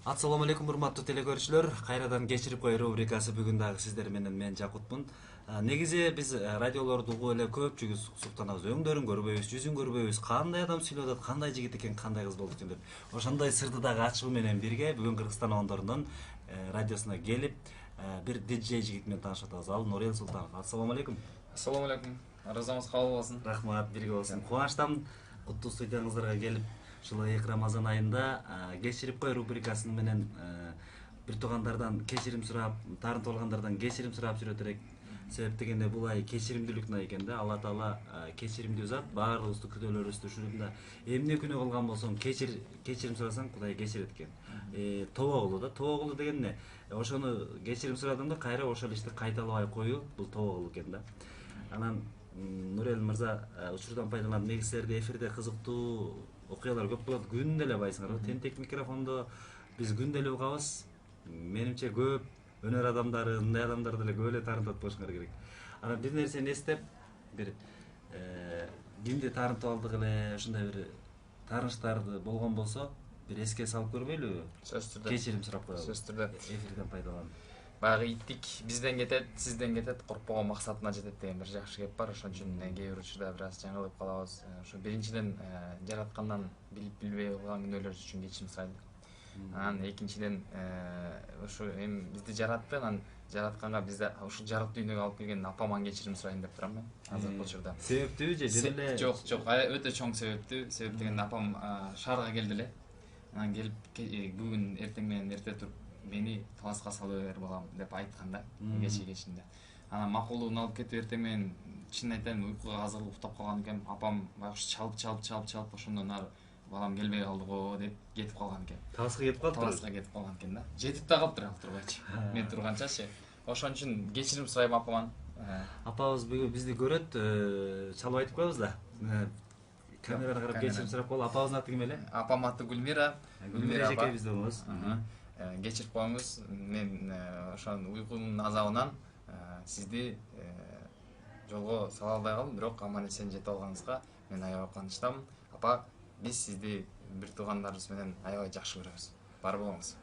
Assalamu алейкум, урматтуу телекөрүүчүлөр. Кайрадан кечирип кой рубрикасы бүгүн дагы сиздер менен мен Жакутмун. Негизи биз радиолорду угуп эле көпчүгү суктанабыз. Өңдөрүн көрбөйбүз, жүзүн көрбөйбүз. Кандай адам сүйлөп атат, кандай жигит экен, кандай кыз болду экен деп. Ошондой сырды дагы ачуу менен бирге бүгүн Кыргызстан ондорунун радиосуна келип бир диджей жигит менен таанышып атабыз. Ал Нурел Султанов. Ассаламу алейкум. Ассаламу алейкум. Аразамыз кабыл болсун. Рахмат, бирге болсун. Кубанычтамын куттуу студияңыздарга келип. Ушул Рамазан айында кечирип кой рубрикасы менен бир туугандардан кечирим сурап, таарынтып алгандардан кечирим сурап жүрөт элек. Себеп дегенде бул ай кечиримдүүлүктүн айы экен да. Алла Таала кечиримдүү зат, баарыбызды күнөөлөрүбүздү ушурунда эмне күнөө кылган болсоң кечирим сурасаң Кудай кечирет экен. Тобо кылуу да. Тобо кылуу деген эмне? Ошону кечирим сурадың да кайра ошол ишти кайталабай коюу бул тобо кылуу экен да. Анан Нурел мырза учурдан пайдаланып негизлерде эфирде кызыктуу окуялар көп болот. Күндө эле байсыңар. Тентек микрофондо биз күндө эле угабыз. Менимче көп өнөр адамдары, мындай адамдарды эле көп эле таарынтып болушуңар керек. Анан бир нерсени эстеп, бир кимди таарынтып алдык эле, ушундай бир таарынычтарды болгон болсо, бир эске салып көрбөйлүбү? Сөз түрдө. Кечирим сурап коелу. Сөз түрдө. Эфирден пайдаланып. Баягы иттик бизден кетет, сизден кетет, коркпогон максатына жетет деген бир жакшы кеп бар. Ошон үчүн кээ бир учурда бир аз жаңылып калабыз. Ошо биринчиден жараткандан билип билбей кылган күнөөлөр үчүн кечирим сурайбыз. Анан экинчиден ошо эми бизди жаратты, анан жаратканга бизде ушул жарык дүйнөгө алып келген апаман кечирим сурайын деп турам мен азыркы учурда. Себептүүбү же жөн эле? Жок, өтө чоң себептүү. Себеп деген апам шаарга келди эле. Анан келип бүгүн эртең менен эрте туруп мени таласка салып бер балам деп айткан да кечинде. Анан макулдугун алып кетип эртең менен чын айтайын уйкуга азыр уктап калган экен. Апам баягы чалып ошондон ары балам келбей калды го деп кетип калган экен. Таласка кетип калды. Таласка кетип калган экен да. Жетип да калыптыр ал турбайчы. Мен турганчачы. Ошон үчүн кечирим сурайм апаман. Апабыз бүгүн бизди көрөт, чалып айтып коебуз да. Камерага карап кечирим сурап коелу. Апабыздын аты ким эле? Апам аты Гүлмира. Гүлмира эжеке бизде болобуз. Кечирип коюңуз. Мен ошон уйкунун азабынан сизди жолго сала албай калдым, бирок аман эсен жетип алганыңызга мен аябай кубанычтамын. Апа, биз сизди бир туугандарыбыз менен аябай жакшы көрөбүз. Бар болуңуз.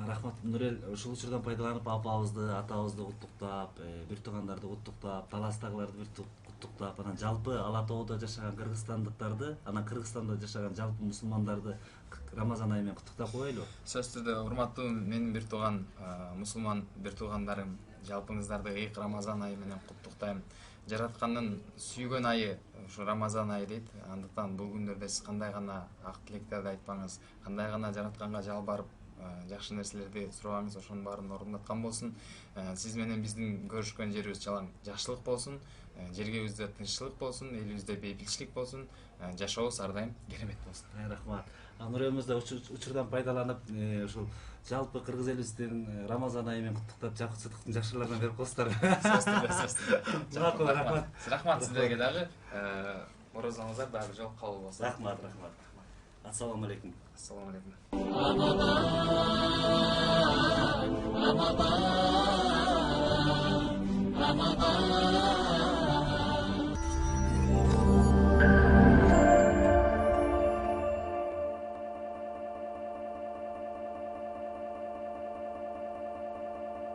Рахмат, Нурел. Ушул учурдан пайдаланып апабызды, атабызды куттуктап, бир туугандарды куттуктап, таластагыларды бир куттуктап, анан жалпы Ала Тоодо жашаган кыргызстандыктарды, анан Кыргызстанда жашаган жалпы мусулмандарды Рамазан айы менен куттуктап коелу. Сөз түрдө, урматтуу менин бир тууган мусулман бир туугандарым, жалпыңыздарды Рамазан айы менен куттуктайм. Жараткандын сүйгөн айы ушу Рамазан айы дейт. Андыктан бул күндөрдө сиз кандай гана ак тилектерди айтпаңыз, кандай гана жаратканга жалбарып жакшы нерселерди сурабаңыз, ошонун баарын орундаткан болсун. Сиз менен биздин көрүшкөн жерибиз жалаң жакшылык болсун, жергебизде тынччылык болсун, элибизде бейбитчилик болсун, жашообуз ар дайым керемет болсун. Рахмат. Нурелибиз да учурдан пайдаланып, ушул жалпы кыргыз элибиздин Рамазан айы менен куттуктап, Жакут Сыдыктын жакшыларынан берип коесуздар. Сөз түрдө. Макул, рахмат. Рахмат сиздерге дагы. Оразаңыздар дагы жол кабыл болсун. Рахмат. Ассаламу алейкум. Ассаламу алейкум.